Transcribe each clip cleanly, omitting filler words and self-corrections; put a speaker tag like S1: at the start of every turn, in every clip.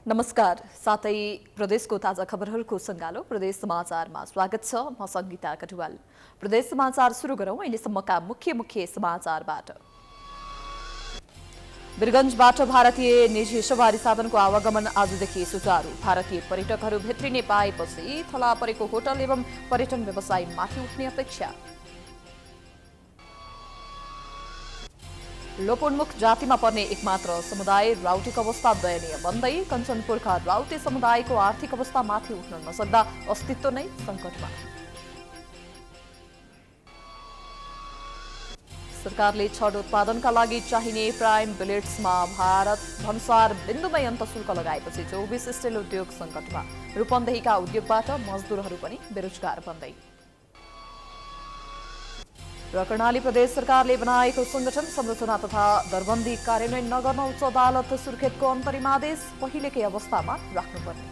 S1: नमस्कार। साथै प्रदेशको ताजा खबरहरूको सङ्गालो प्रदेश समाचारमा स्वागत छ। म सङ्गीता कटुवाल। प्रदेश समाचार सुरु गरौँ अहिलेसम्मका मुख्य समाचारबाट। वीरगञ्जबाट भारतीय निजी सवारी साधनको आवागमन आजदेखि सुचारू। भारतीय पर्यटकहरू भित्रिने पाएपछि थला परेको होटल एवं पर्यटन व्यवसाय माथि उठ्ने अपेक्षा। लोपोन्मुख जातिमा पर्ने एकमात्र समुदाय राउटेको अवस्था दयनीय बन्दै कञ्चनपुरका राउटे समुदायको आर्थिक अवस्था माथि उठ्न नसक्दा अस्तित्व नै सङ्कटमा। सरकारले छड उत्पादनका लागि चाहिने प्राइम बिलेट्समा भारत भन्सार बिन्दुमै अन्त शुल्क लगाएपछि 24 स्टिल उद्योग सङ्कटमा। रूपन्देहीका उद्योगबाट मजदुरहरू पनि बेरोजगार बन्दै। र कर्णाली प्रदेश सरकारले बनाएको संगठन संरचना तथा दरबन्दी कार्यान्वयन नगर्न उच्च अदालत सुर्खेतको अन्तरिम आदेश पहिलेकै अवस्थामा राख्नुपर्ने।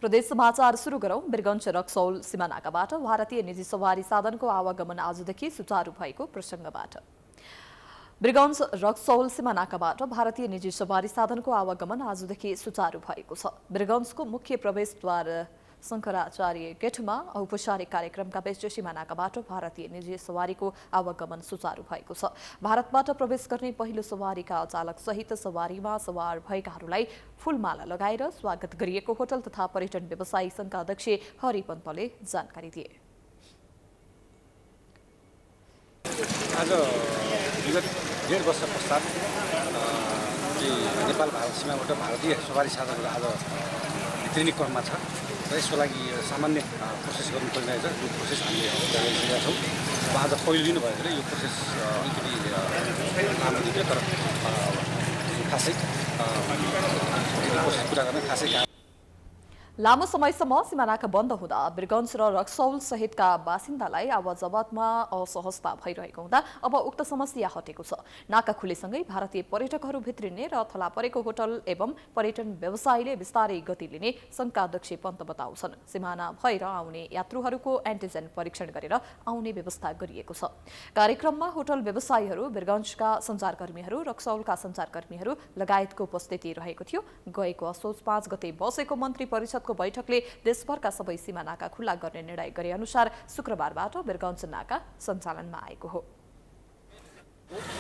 S1: प्रदेश समाचार सुरु गरौँ। वीरगञ्ज रक्सौल सीमानाकाबाट भारतीय निजी सवारी साधनको आवागमन आजदेखि सुचारू भएको प्रसङ्गबाट। वीरगञ्ज रक्सौल सीमानाकाबाट भारतीय निजी सवारी साधनको आवागमन आजदेखि सुचारू भएको छ। वीरगञ्जको मुख्य प्रवेशद्वार शङ्कराचार्य गेटमा औपचारिक कार्यक्रमका बीच सीमानाकाबाट भारतीय निजी सवारीको आवागमन सुचारू भएको छ। भारतबाट प्रवेश गर्ने पहिलो सवारीका चालकसहित सवारीमा सवार भएकाहरूलाई फूलमाला लगाएर स्वागत गरिएको होटल तथा पर्यटन व्यवसायी सङ्घका अध्यक्ष हरि पन्तले जानकारी दिए।
S2: आज विगत 1.5 वर्ष पश्चात नेपाल भारत सीमाबाट भारतीय सवारी साधनहरू आज भित्रिने क्रममा छ र यसको लागि सामान्य प्रोसेस गर्नु परिरहेछ। यो प्रोसेस हामीले गरिरहेका छौँ। आज पहिलो दिन भएर यो प्रोसेस अलिकति लामो देखियो, तर खासै प्रोसेस पुरा गर्न खासै
S1: लामो समयसम्म सीमानाका बन्द हुँदा वीरगञ्ज र रक्सौल सहितका बासिन्दालाई आवाजवातमा असहजता भइरहेको हुँदा अब उक्त समस्या हटेको छ। नाका खुलेसँगै भारतीय पर्यटकहरू भित्रिने र थला परेको होटल एवं पर्यटन व्यवसायले बिस्तारै गति लिने सङ्घका अध्यक्ष पन्त बताउँछन्। सिमाना भएर आउने यात्रुहरूको एन्टिजेन परीक्षण गरेर आउने व्यवस्था गरिएको छ। कार्यक्रममा होटल व्यवसायीहरू, वीरगञ्जका सञ्चारकर्मीहरू, रक्सौलका सञ्चारकर्मीहरू लगायतको उपस्थिति रहेको थियो। गएको असोज 5 गते बसेको मन्त्री परिषद को बैठकले देशभरका सबै सीमा नाका खुल्ला गर्ने निर्णय गरे अनुसार शुक्रबारबाट वीरगञ्ज नाका सञ्चालनमा आएको हो।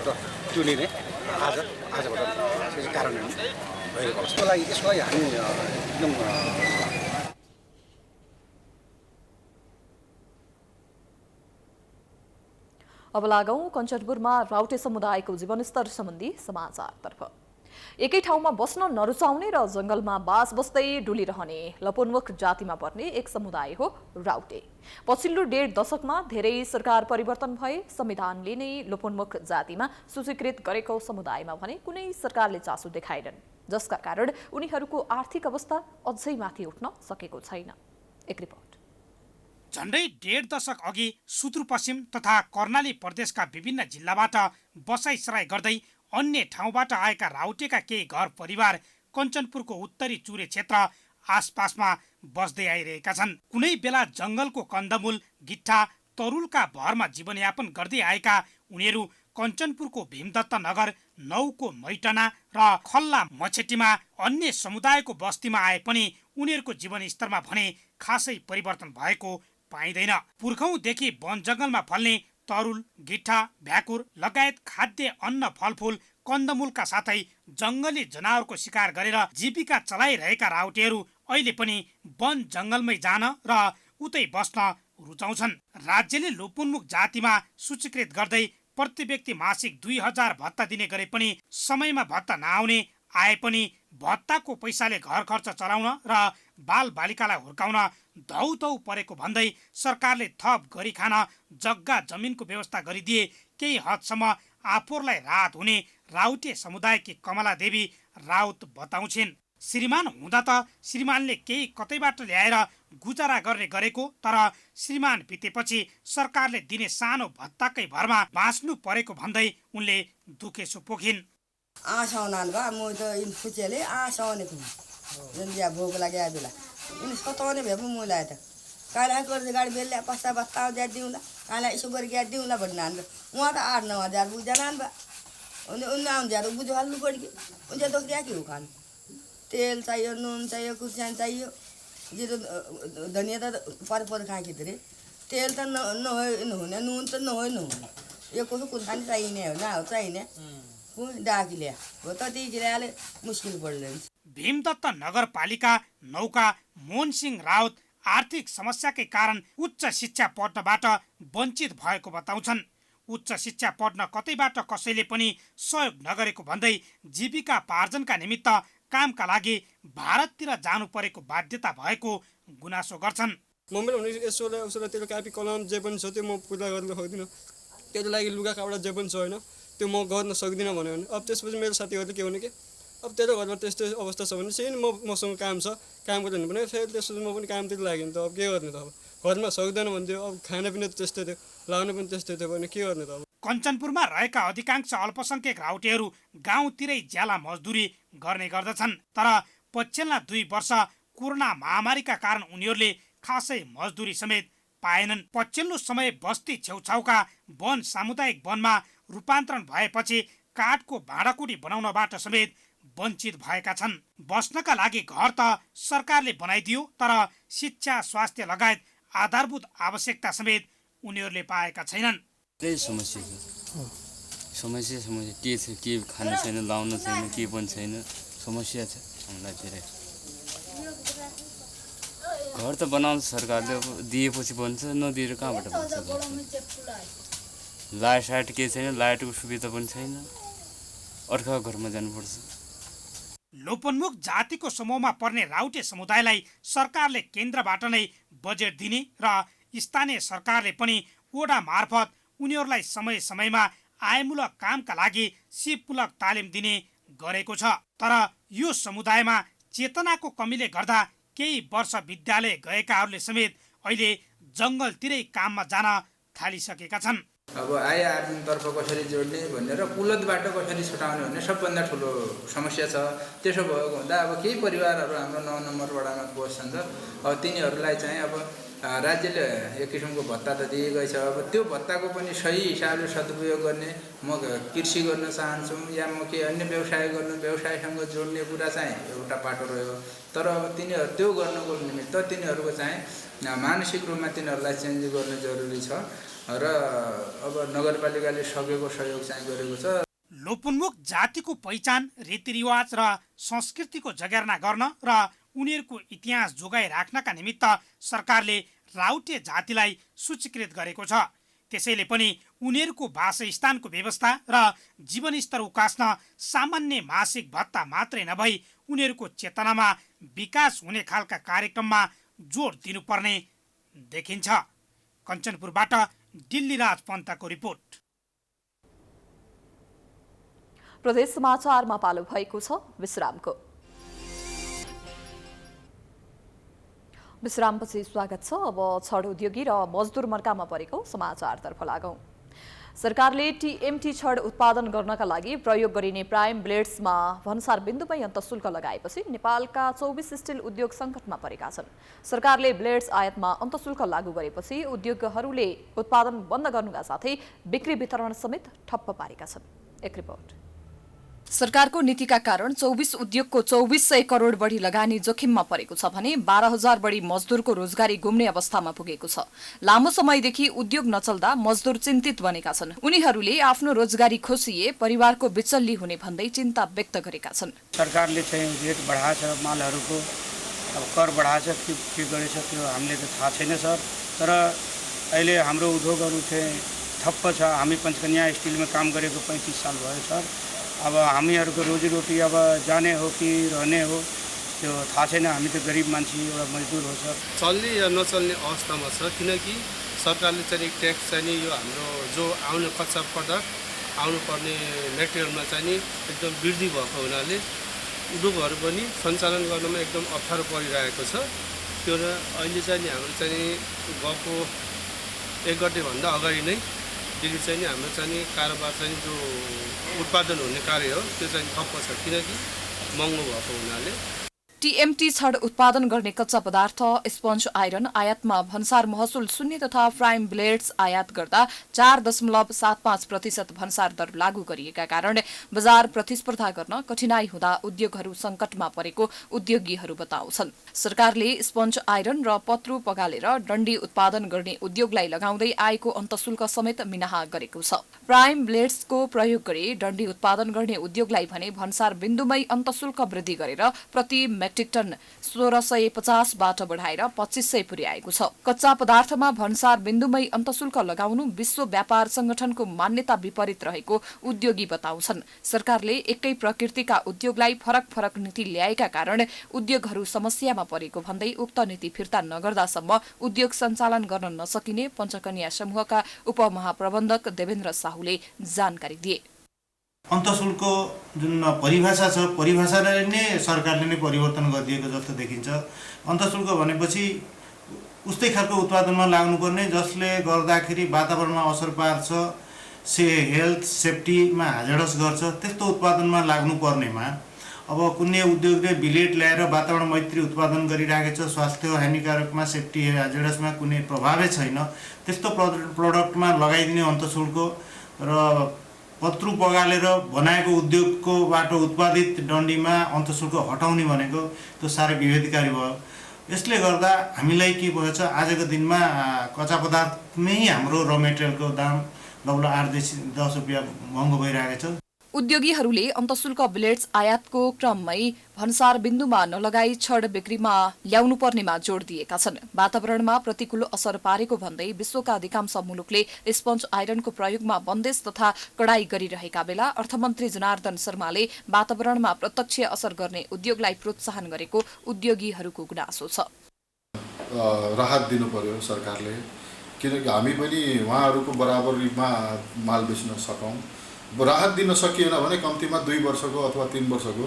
S2: र त्यो निर्णय आजबाट कार्यान्वयन भइरहेको छ। यसको लागि हामी एकदम
S1: अब लागौं कञ्चनपुरमा राउटे समुदायको जीवनस्तर सम्बन्धी समाचारतर्फ। एकै ठाउँमा बस्न नरुचाउने र जंगलमा बास बस्दै डुलिरहने लोपोन्मुख जातिमा पर्ने एक समुदाय हो राउटे। पछिल्लो 1.5 दशकमा धेरै सरकार परिवर्तन भए संविधानले नै लोपोन्मुख जातिमा सूचीकृत गरेको समुदायमा भने कुनै सरकारले चासो देखाएनन्, जसका कारण उनीहरूको आर्थिक अवस्था अझै माथि उठ्न सकेको छैन। एक रिपोर्ट।
S3: झण्डै 1.5 दशक अघि सुदूरपश्चिम तथा कर्णाली प्रदेशका विभिन्न जिल्लाबाट बसाइसराई गर्दै अन्य ठाउँबाट आएका राउटेका केही घर परिवार कञ्चनपुरको उत्तरी चुरे क्षेत्र आसपासमा बस्दै आइरहेका छन्। कुनै बेला जंगलको कन्दमूल, गिट्टा, तरुलका भरमा जीवनयापन गर्दै आएका उनीहरू कञ्चनपुरको भीमदत्त नगर, 9 को मैटना र खल्ला मछेटीमा अन्य समुदायको बस्तीमा आए पनि उनीहरूको जीवनस्तरमा भने खासै परिवर्तन भएको पाइँदैन। पुर्खौंदेखि वन जंगलमा फल्ने तरुल, गिट्टा, भ्याकुर लगायत खाद्य अन्न, फलफूल, कन्दमूलका साथै जंगली जनावरको शिकार गरेर जीविका चलाइरहेका राउटेहरू अहिले पनि वन जंगलमै जान र उतै बस्न रुचाउँछन्। राज्यले लोपोन्मुख जातिमा सूचीकृत गर्दै प्रति व्यक्ति मासिक 2000 भत्ता दिने गरे पनि समयमा भत्ता नआउने, आए पनि भत्ताको पैसाले घर खर्च चलाउन र बाल बालिकालाई हुर्काउन धौधौ परेको भन्दै सरकारले थप गरी खान जग्गा जमिनको व्यवस्था गरिदिए केही हदसम्म आफूहरूलाई राहत हुने राउटे समुदायकी कमला देवी राउत बताउँछिन्। श्रीमान हुँदा त श्रीमानले केही कतैबाट ल्याएर गुजारा गर्ने गरेको, तर श्रीमान बितेपछि सरकारले दिने सानो भत्ताकै भरमा बाँच्नु परेको भन्दै उनले दुखेसो पोखिन्।
S4: आँसाउनान भए म त इन फुचेले आँसाउने थिएँ जुन या भोक लाग्यो बेला इन सताउने भए पो मलाई त काला कर गाडी बेलले पस्ता बत्ता दिउँला काला यसो गरी दिउँला भन्ने वहाँ तो 8-9 हज़ार बुझा नान बा उन्हें 19 हज़ार बुझ हालू पड़ गई उनसे तो क्या क्यों खान तेल चाहिए नून चाहिए कुछ चाहिए जी तो धनिया तो पर खाए कि तेरे तेल तो न होने नून तो न हो ये कुछ खाने चाहिए हो ना हो चाहिए डाकी लिया वो तो ती गिराले मुश्किल पड़ रही
S3: भीमदत्त नगरपालिका 9 का मोहन सिंह राउत आर्थिक समस्याकै कारण उच्च शिक्षा पढ्नबाट वञ्चित भएको बताउँछन्। उच्च शिक्षा पढ्न कतैबाट कसैले पनि सहयोग नगरेको भन्दै जीविकापार्जनका निमित्त कामका लागि भारततिर जानु परेको बाध्यता भएको गुनासो गर्छन्।
S5: मम्मीले भने यसो उसो तेरो कापी कलम जे पनि छ त्यो म पूरा गर्न सक्दिनँ, त्यसको लागि लुगा कापडा जे पनि छ होइन त्यो म गर्न सक्दिनँ भन्यो भने अब त्यसपछि मेरो साथीहरूले के भने कि अब तेरो घरमा त्यस्तो अवस्था छ भने चाहिँ मसँग काम छ काम गर्नु भने फेरि त्यसपछि म पनि कामतिर लागेँ नि त अब के गर्ने त अब घरमा सक्दैन भन्थ्यो अब खानापिना त्यस्तै थियो लाउनु पनि त्यस्तै थियो भने के गर्ने त अब।
S3: कञ्चनपुरमा रहेका अधिकांश अल्पसंख्यक राउटेहरू गाउँतिरै ज्याला मजदुरी गर्ने गर्दछन् तर पछिल्ला 2 वर्ष कोरोना महामारीका कारण उनीहरूले खासै मजदुरी समेत पाएनन्। पछिल्लो समय बस्ती छेउछाउका वन सामुदायिक वनमा रूपान्तरण भएपछि काठको भाँडाकुटी बनाउनबाट समेत वञ्चित भएका छन्। बस्नका लागि घर त सरकारले बनाइदियो तर शिक्षा स्वास्थ्य लगायत आधारभूत आवश्यकता समेत उनीहरूले पाएका छैनन्।
S6: त्यही समस्या के छ के खान छैन लाउन छैन के पनि छैन समस्या छ हामीलाई धेरै। घर त बनाउँछ सरकारले दिएपछि बन्छ नदिएर कहाँबाट बन्छ। लाइट के छैन लाइटको सुविधा पनि छैन अर्काको घरमा जानुपर्छ।
S3: लोपोन्मुख जातिको समूहमा पर्ने राउटे समुदायलाई सरकारले केन्द्रबाट नै बजेट दिने र स्थानीय सरकारले पनि ओडा मार्फत उनीहरूलाई समय समयमा आयमूलक कामका लागि सिपमूलक तालिम दिने गरेको छ। तर यो समुदायमा चेतनाको कमीले गर्दा केही वर्ष विद्यालय गएकाहरूले समेत अहिले जङ्गलतिरै काममा जान थालिसकेका छन्।
S7: अब आय आर्जनतर्फ कसरी जोड्ने भनेर कुलतबाट कसरी छुटाउने भन्ने सबभन्दा ठुलो समस्या छ। त्यसो भएको हुँदा अब केही परिवारहरू हाम्रो 9 नम्बर वडामा बस्छन् त अब तिनीहरूलाई चाहिँ अब राज्यले एक किसिमको भत्ता त दिएकै छ। अब त्यो भत्ताको पनि सही हिसाबले सदुपयोग गर्ने म कृषि गर्न चाहन्छु या म के अन्य व्यवसाय गर्नु व्यवसायसँग जोड्ने कुरा चाहिँ एउटा पाटो रह्यो। तर अब तिनीहरू त्यो गर्नको निमित्त तिनीहरूको चाहिँ मानसिक रूपमा तिनीहरूलाई चेन्ज गर्ने जरुरी छ र अब नगरपालिकाले सकेको सहयोग चाहिँ गरेको छ।
S3: लोपोन्मुख जातिको पहिचान रीतिरिवाज र संस्कृतिको जगेर्ना गर्न र उनीहरूको इतिहास जोगाइ राख्नका निमित्त सरकारले राउटे जातिलाई सूचीकृत गरेको छ। त्यसैले पनि उनीहरूको वासस्थानको व्यवस्था र जीवनस्तर उकास्न सामान्य मासिक भत्ता मात्रै नभई उनीहरूको चेतनामा विकास हुने खालका कार्यक्रममा जोड दिनुपर्ने देखिन्छ। कञ्चनपुरबाट दिल्लीराज पन्तको रिपोर्ट।
S1: प्रदेश समाचारमा पालो भएको छ विश्रामको। विश्रामपछि स्वागत छ। अब छड उद्योगी र मजदुर मर्कामा परेको समाचारतर्फ लागौं। सरकारले टीएमटी छड उत्पादन गर्नका लागि प्रयोग गरिने प्राइम ब्लेड्समा भन्सार बिन्दुमै अन्तशुल्क लगाएपछि नेपालका 24 स्टिल उद्योग सङ्कटमा परेका छन्। सरकारले ब्लेड्स आयातमा अन्तशुल्क लागू गरेपछि उद्योगहरूले उत्पादन बन्द गर्नुका साथै बिक्री वितरण समेत ठप्प पारेका छन्। एक रिपोर्ट। सरकारको नीतिका कारण 24 उद्योगको 2400 करोड बढी लगानी जोखिममा परेको छ भने 12,000 बढी मजदुरको रोजगारी गुम्ने अवस्थामा पुगेको छ। लामो समयदेखि उद्योग नचल्दा मजदुर चिन्तित बनेका छन्। उनीहरूले आफ्नो रोजगारी खोसिए परिवारको बिचल्ली हुने भन्दै चिन्ता व्यक्त गरेका छन्।
S8: सरकारले चाहिँ रेट बढाएछ मालहरूको, अब कर बढाएछ के गरेछ त्यो हामीले त थाहा छैन सर। तर अहिले हाम्रो उद्योगहरू चाहिँ ठप्प छ। हामी पञ्चकन्या स्टिलमा काम गरेको 35 साल भयो सर। अब हामीहरूको रोजीरोटी अब जाने हो कि रहने हो त्यो थाहा छैन। हामी त गरिब मान्छे एउटा मजदुर हो सर।
S9: चल्ने या नचल्ने अवस्थामा छ किनकि सरकारले चाहिँ ट्याक्स चाहिँ नि यो हाम्रो जो आउने कच्चा प्रडक्ट आउनुपर्ने मेटेरियलमा चाहिँ नि एकदम वृद्धि भएको हुनाले उद्योगहरू पनि सञ्चालन गर्नमा एकदम अप्ठ्यारो परिरहेको छ। त्यो र अहिले चाहिँ नि हाम्रो चाहिँ गएको 1 गतेभन्दा अगाडि नै देखि चाहिँ नि हाम्रो चाहिँ कारोबार चाहिँ जो उत्पादन हुने कार्य हो त्यो चाहिँ ठप्प छ किनकि महँगो भएको हुनाले।
S1: टीएमटी छड उत्पादन गर्ने कच्चा पदार्थ स्पन्ज आइरन आयातमा भन्सार महसुल शून्य तथा प्राइम ब्लेड्स आयात गर्दा 4.75% भन्सार दर लागू गरिएका कारण बजार प्रतिस्पर्धा गर्न कठिनाई हुँदा उद्योगहरू संकटमा परेको उद्योगीहरू बताउँछन्। सरकारले स्पन्ज आइरन र पत्रु पगालेर डन्डी उत्पादन गर्ने उद्योगलाई लगाउँदै आएको अन्तशुल्क समेत मिनाहा गरेको छ। प्राइम ब्लेड्सको प्रयोग गरी डन्डी उत्पादन गर्ने उद्योगलाई भने भन्सार बिन्दुमै अन्तशुल्क वृद्धि गरेर प्रति मेट्रिक टन 1650 बाट बढाएर 2500 पुर्याएको छ। कच्चा पदार्थमा भन्सार बिन्दुमै अन्तशुल्क लगाउनु विश्व व्यापार संगठनको मान्यता विपरीत रहेको उद्योगी बताउँछन्। सरकारले एकै प्रकृतिका उद्योगलाई फरक फरक नीति ल्याएका कारण उद्योगहरू समस्यामा परेको भन्दै उक्त नीति फिर्ता नगर्दासम्म उद्योग सञ्चालन गर्न नसकिने पञ्चकन्या समूहका उपमहाप्रबन्धक देवेन्द्र साहुले जानकारी दिए।
S10: अन्तशुल्कको जुन परिभाषा छ परिभाषालाई नै सरकारले नै परिवर्तन गरिदिएको जस्तो देखिन्छ। अन्तशुल्क भनेपछि उस्तै खालको उत्पादनमा लाग्नुपर्ने जसले गर्दाखेरि वातावरणमा असर पार्छ, हेल्थ सेफ्टीमा हाजरस गर्छ, त्यस्तो उत्पादनमा लाग्नुपर्नेमा अब कुनै उद्योगले बिलेट ल्याएर वातावरण मैत्री उत्पादन गरिराखेको छ, स्वास्थ्य हानिकारकमा सेफ्टी हाजरसमा कुनै प्रभावै छैन, त्यस्तो प्रडक्टमा लगाइदिने अन्तशुल्क र पत्रु पगालेर बनाएको उद्योगकोबाट उत्पादित डन्डीमा अन्तशुल्क हटाउने भनेको त्यो साह्रै विभेदकारी भयो। यसले गर्दा हामीलाई के भएछ, आजको दिनमा कच्चा पदार्थमै हाम्रो र मेटेरियलको दाम लगभग 8 देखि 10 रुपियाँ महँगो भइरहेको छ।
S1: उद्योगीहरूले अन्तशुल्क ब्लेड्स आयातको क्रममै भन्सार बिन्दुमा नलगाई छड बिक्रीमा ल्याउनु पर्नेमा जोड दिएका छन्। वातावरणमा प्रतिकूल असर पारेको भन्दै विश्वका अधिकांश मुलुकले स्पन्ज आइरनको प्रयोगमा बन्देज तथा कडाई गरिरहेका बेला अर्थमन्त्री जनार्दन शर्माले वातावरणमा प्रत्यक्ष असर गर्ने उद्योगलाई प्रोत्साहन गरेको उद्योगीहरूको गुनासो छ।
S11: राहत दिनु पर्यो सरकारले, किनकि हामी पनि उहाँहरूको बराबरीमा माल बेच्न सकौँ। राहत दिन सकिएन भने कम्तीमा 2 वर्षको अथवा 3 वर्षको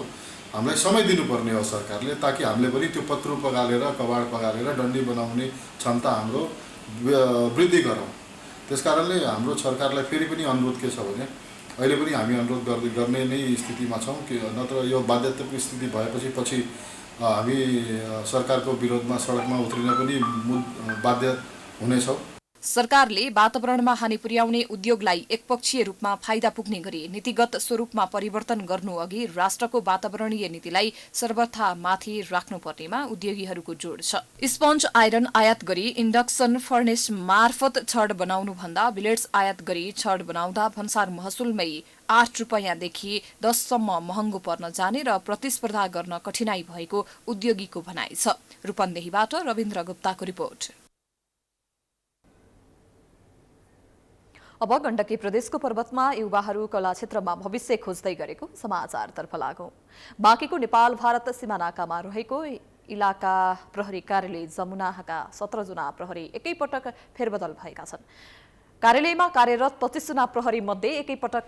S11: हामीलाई समय दिनुपर्ने हो सरकारले, ताकि हामीले पनि त्यो पत्रु पगालेर कबाड पगालेर डन्डी बनाउने क्षमता हाम्रो वृद्धि गरौँ। त्यसकारणले हाम्रो सरकारलाई फेरि पनि अनुरोध के छ भने अहिले पनि हामी अनुरोध गर्ने नै स्थितिमा छौँ कि नत्र यो बाध्यताको स्थिति भएपछि पछि हामी सरकारको विरोधमा सडकमा उत्रिन पनि बाध्य हुनेछौँ।
S1: सरकारले वातावरणमा हानि पुर्याउने उद्योगलाई एकपक्षीय रूपमा फाइदा पुग्ने गरी नीतिगत स्वरूपमा परिवर्तन गर्नु अघि राष्ट्रको वातावरणीय नीतिलाई सर्वथा माथि राख्नुपर्नेमा उद्योगीहरूको जोड छ। स्पन्ज आइरन आयात गरी इन्डक्सन फर्नेस मार्फत छड बनाउनु भन्दा बिलेट्स आयात गरी छड बनाउँदा भन्सार महसुलमै 8 रुपैयाँदेखि 10 सम्म महँगो पर्न जाने र प्रतिस्पर्धा गर्न कठिनाई भएको उद्योगीको भनाइ छ। रूपन्देहीबाट रविन्द्र गुप्ताको रिपोर्ट। अब गण्डकी प्रदेशको पर्वतमा युवाहरू कला क्षेत्रमा भविष्य खोज्दै गरेको समाचारतर्फ लागौं। बाँकीको नेपाल भारत सीमानाकामा रहेको इलाका प्रहरी कार्यालय जमुनाका 17 जना प्रहरी एकैपटक फेरबदल भएका छन्। कार्यालयमा कार्यरत 25 जना प्रहरी मध्ये एकैपटक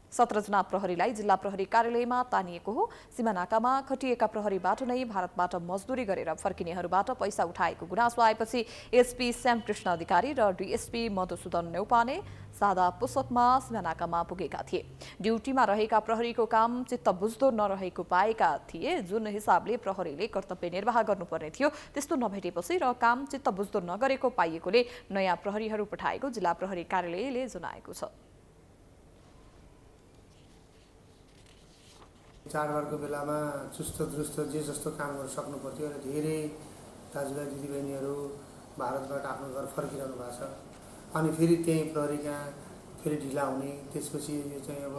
S1: 17 जना प्रहरीलाई जिल्ला प्रहरी कार्यालयमा तानिएको हो। सीमानाकामा खटिएका प्रहरीबाट नै भारतबाट मजदुरी गरेर फर्किनेहरूबाट पैसा उठाएको गुनासो आएपछि एसपी श्याम कृष्ण अधिकारी र डीएसपी मधुसूदन नेउपाने सादा पुस्तकमा सीमानाकामा पुगेका थिए। ड्युटीमा रहेका प्रहरीको काम चित्त बुझ्दो नरहेको पाएका थिए। जुन हिसाबले प्रहरीले कर्तव्य निर्वाह गर्नुपर्ने थियो त्यस्तो नभेटेपछि र काम चित्त बुझ्दो नगरेको पाइएकोले नयाँ प्रहरीहरू पठाएको जिल्ला प्रहरी कार्यालयले जनाएको छ।
S12: चाडबाडको बेलामा चुस्त दुरुस्त जे जस्तो काम गर्न सक्नु पर्थ्यो र धेरै दाजुभाइ दिदीबहिनीहरू भारतबाट आफ्नो घर फर्किरहनु भएको छ। अनि फेरि त्यही प्रहरी कहाँ फेरि ढिला हुने, त्यसपछि यो चाहिँ अब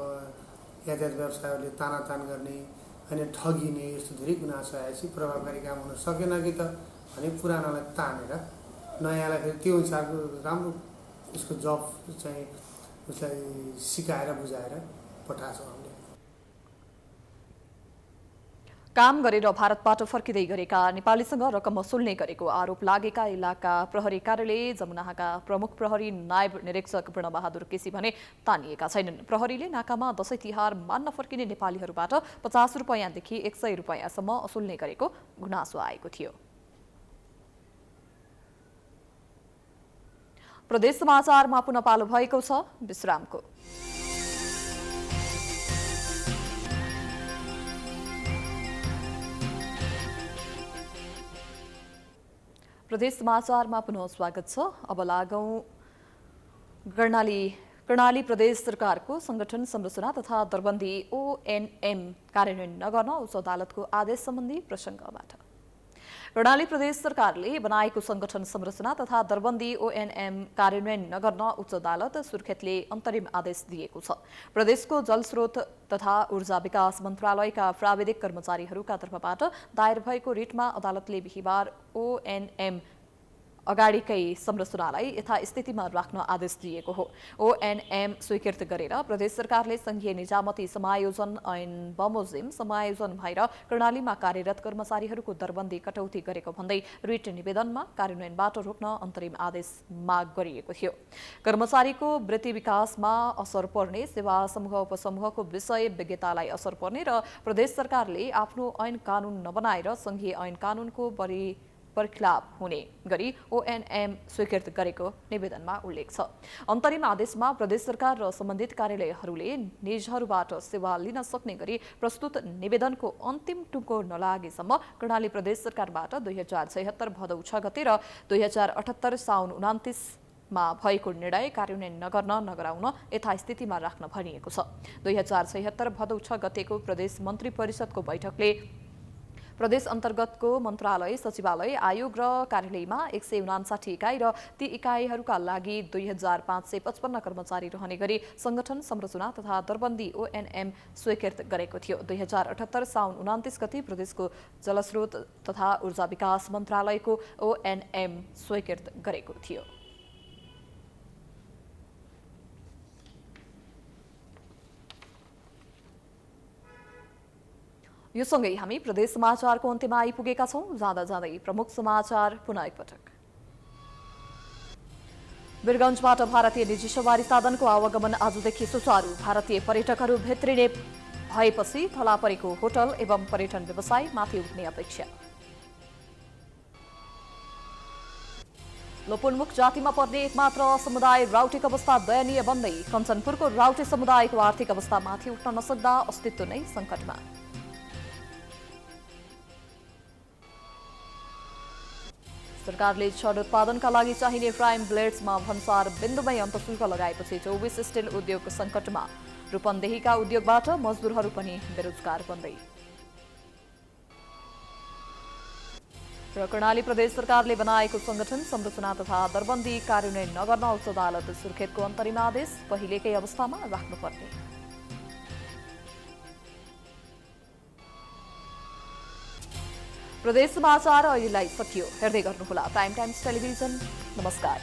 S12: यातायात व्यवसायहरूले तानातान गर्ने अनि ठगिने यस्तो धेरै गुनासो आएपछि प्रभावकारी काम हुन सकेन कि त भने पुरानालाई तानेर नयाँलाई फेरि त्यो अनुसारको राम्रो उसको जब चाहिँ उसलाई सिकाएर बुझाएर पठाएको हामीले।
S1: काम गरेर भारतबाट फर्किँदै गरेका नेपालीसँग रकम वसुल्ने गरेको आरोप लागेका इलाका प्रहरी कार्यालय जमुनाका प्रमुख प्रहरी नायब निरीक्षक पूर्णबहादुर केसी भने तानिएका छैनन्। प्रहरीले नाकामा दशैं तिहार मान्न फर्किने नेपालीहरूबाट 50 रुपैयाँदेखि 100 रुपैयाँसम्म वसुल्ने गरेको गुनासो आएको थियो। प्रदेश समाचारमा पुनः पालो भएको छ विश्रामको। प्रदेश समाचारमा पुनः स्वागत छ। अब लागौं कर्णाली प्रदेश सरकारको संगठन संरचना तथा दरबन्दी ONM कार्यान्वयन नगर्न उच्च अदालतको आदेश सम्बन्धी प्रसङ्गबाट। कर्णाली प्रदेश सरकारले बनाएको संगठन संरचना तथा दरबन्दी ONM कार्यान्वयन नगर्न उच्च अदालत सुर्खेतले अन्तरिम आदेश दिएको छ। प्रदेशको जलस्रोत तथा ऊर्जा विकास मन्त्रालयका प्राविधिक कर्मचारीहरूका तर्फबाट दायर भएको रिटमा अदालतले बिहिबार ONM अगाडिकै संरचनालाई यथास्थितिमा राख्न आदेश दिएको हो। ONM स्वीकृत गरेर प्रदेश सरकारले संघीय निजामती समायोजन ऐन बमोजिम समायोजन भएर कर्णालीमा कार्यरत कर्मचारीहरूको दरबन्दी कटौती गरेको भन्दै रिट निवेदनमा कार्यान्वयनबाट रोक्न अन्तरिम आदेश माग गरिएको थियो। कर्मचारीको वृत्ति विकासमा असर पर्ने, सेवा समूह उपसमूहको विषय विज्ञतालाई असर पर्ने र प्रदेश सरकारले आफ्नो ऐन कानून नबनाएर संघीय ऐन कानूनको बरखिलाफ हुने गरी ONM स्वीकृत गरेको निवेदनमा उल्लेख छ। अन्तरिम आदेशमा प्रदेश सरकार र सम्बन्धित कार्यालयहरूले निजहरूबाट सेवा लिन सक्ने गरी प्रस्तुत निवेदनको अन्तिम टुङ्गो नलागेसम्म कर्णाली प्रदेश सरकारबाट 2076 भदौ 6 गते र 2078 साउन 29 मा भएको निर्णय कार्यान्वयन नगराउन यथास्थितिमा राख्न भनिएको छ। 2076 भदौ 6 गतेको प्रदेश मन्त्री परिषदको बैठकले प्रदेश अन्तर्गतको मन्त्रालय, सचिवालय, आयोग र कार्यालयमा 159 इकाइ र ती इकाइहरूका लागि 2555 कर्मचारी रहने गरी संगठन संरचना तथा दरबन्दी ONM स्वीकृत गरेको थियो। 2078 साउन 29 गते प्रदेशको जलस्रोत तथा ऊर्जा विकास मन्त्रालयको ONM स्वीकृत गरेको थियो। यो सँगै हामी प्रदेश समाचारको अन्त्यमा आइपुगेका छौं। जाँदा जाँदै प्रमुख समाचार पुनः एकपटक। वीरगञ्जबाट भारतीय निजी सवारी साधनको आवागमन आजदेखि सुचारू। भारतीय पर्यटकहरू भित्रिने भएपछि थला परेको होटल एवं पर्यटन व्यवसाय माथि उठ्ने अपेक्षा। लोपोन्मुख जातिमा पर्ने एकमात्र समुदाय राउटेको अवस्था दयनीय बन्दै कञ्चनपुरको राउटे समुदायको आर्थिक अवस्था माथि उठ्न नसक्दा अस्तित्व नै सङ्कटमा। सरकारले छड उत्पादनका लागि चाहिने प्राइम ब्लेड्समा भन्सार बिन्दुमै अन्तशुल्क लगाएपछि 24 स्टिल उद्योग सङ्कटमा। रूपन्देहीका उद्योगबाट मजदुरहरू पनि बेरोजगार बन्दै। र कर्णाली प्रदेश सरकारले बनाएको संगठन संरचना तथा दरबन्दी कार्यान्वयन नगर्न उच्च अदालत सुर्खेतको अन्तरिम आदेश पहिलेकै अवस्थामा राख्नुपर्ने। प्रदेश समाचार अहिलेलाई सकियो। हेर्दै गर्नुहोला प्राइम टाइम्स टेलिभिजन। नमस्कार।